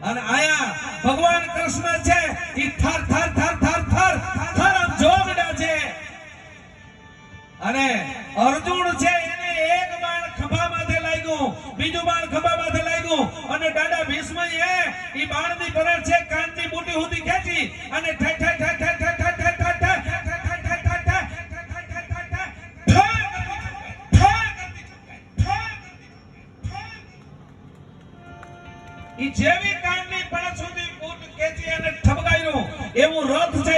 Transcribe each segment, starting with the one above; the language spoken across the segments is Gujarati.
અને આયા ભગવાન કૃષ્ણ છે ઈ થર થર થર થર થર થર આમ જોગડા છે અને અર્જુન છે એને એક બાણ ખભા માથે લાગ્યું બીજું બાણ ખભા માથે લાગ્યું અને દાદા ભીષ્મ ઈ બાણની પરેડ છે કાનની બુટી સુધી ખેંચી અને ઠ ઠ ઠ ઠ ઈ જેવી કાનની પડ સુધી બૂટ ખેંચી અને ઠબકાયું એવું રથ છે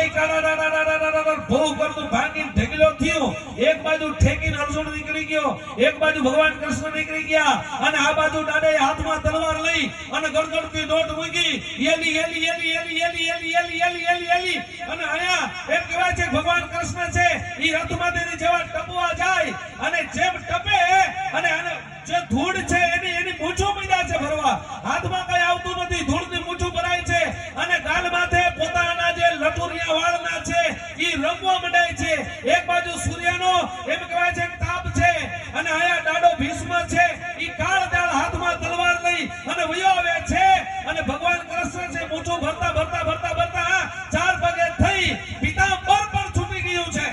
ભૂ કરતું ભાંગીને ઢગલો થયો એક બાજુ ઠેકીને અર્જુન નીકળી ગયો એક બાજુ ભગવાન કૃષ્ણ નીકળી ગયા અને આ બાજુ દાદાએ હાથમાં તલવાર લઈ અને ગડગડતી દોટ મૂકી એલી એલી એલી એલી એલી એલી એલી એલી એલી એલી અને આયા એમ કહેવાય છે ભગવાન કૃષ્ણ છે ઈ રથમાંથી જેવા ટપવા જાય અને જેમ ટપે અને જે ધૂળ છે એની મૂછો મીડા છે ભરવા હાથમાં કઈ આવતું નથી ધૂળની મૂછો ભરાય છે અને ગાલ માથે પોતાના જે લટુરિયા વાળના છે ઈ રંગવા મંડાય છે એક બાજુ સૂર્યનો એમ કહેવાય છે તાપ છે અને આયા દાડો ભીષ્મ છે ઈ કાળ દાળ હાથમાં તલવાર લઈ અને વયો આવે છે અને ભગવાન કૃષ્ણ છે મૂછો ભરતા ભરતા ભરતા ભરતા ચાર પગે થઈ પીતાંબર પર છૂટી ગયું છે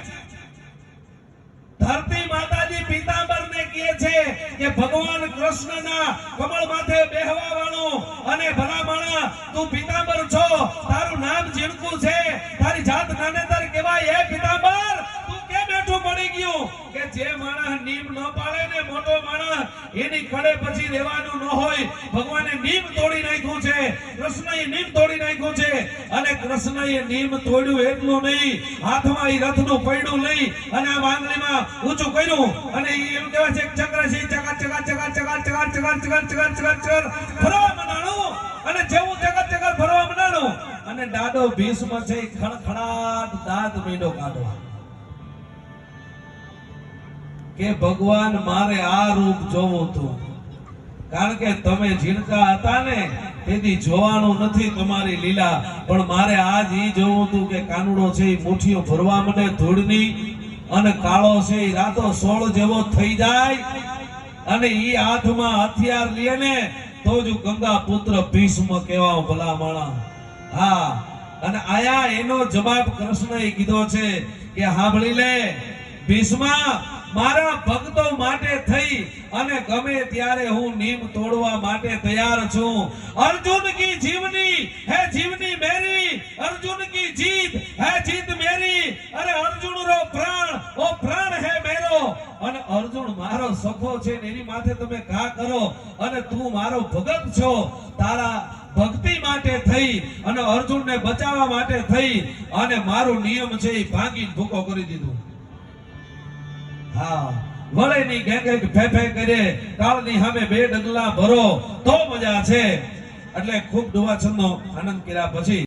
ધરતી માતાજી પીતાંબરને કહે છે કે ભગવાન કૃષ્ણના કમળ માથે બેહવા વાળો અને ભલામણા તું પીતાંબર છો તારું નામ જીણકું છે તારી જાત નાનેતર કહેવાય હે પીતાંબર તું કેમ બેઠું પડી ગયું કે જે માણસ નીમ ન પાળે ને મોટો માણસ એની કડે પછી રહેવાનું ન હોય ભગવાને નીમ તોડી નાખ્યું છે કૃષ્ણએ નીમ તોડી નાખ્યું છે અને કૃષ્ણએ નીમ તોડ્યું એટલું નહીં હાથમાં ઈ રથનું પૈડું લઈ અને આ આંગળીમાં ઊંચું કર્યું અને એમ કહેવાય છે ચક્ર છે ચકા ચકા ચકા ચકા ચકા ચકા ચકા ચકા ચકા ચકા ફરવા મંડાણું અને જેવું ચકા ચકા ફરવા મંડાણું અને દાદો ભીષ્મ છે ખડખડાટ દાંત મીંડો કાઢવા કે ભગવાન મારે આ રૂપ જોવું હતું કારણ કે તમે જીણકા હતા ને તેથી જોવાનું નથી તમારી લીલા પણ મારે આજ ઈ જોવું હતું કે કાનુડો છે ઈ મુઠ્ઠીઓ ભરવા મને ધૂળની અને કાળો છે ઈ રાતો 16 જેવો થઈ જાય અને ઈ હાથમાં હથિયાર લે ને તો જ ગંગા પુત્ર ભીષ્મ કહેવા ભલા માણા હા અને આયા એનો જવાબ કૃષ્ણએ કીધો છે કે સાંભળી લે ભીષ્મ મારા ભક્તો માટે થઈ અને ગમે ત્યારે હું નીમ તોડવા માટે તૈયાર છું અર્જુન કી જીવની હે જીવની મેરી અર્જુન કી જીત હે જીત મેરી અરે અર્જુન રો પ્રાણ ઓ પ્રાણ હે મેરો અને અર્જુન મારો સખો છે ને એની માથે તમે ઘા કરો અને તું મારો ભગત છો તારા ભક્તિ માટે થઈ અને અર્જુનને બચાવવા માટે થઈ અને મારો નિયમ છે એ ભાંગીને ભૂકો કરી દીધું હા વળે ની ગેંગે ફેફે કરે કાળની સામે બે ડગલા ભરો તો મજા છે એટલે ખૂબ ડુવાછંદનો આનંદ કર્યા પછી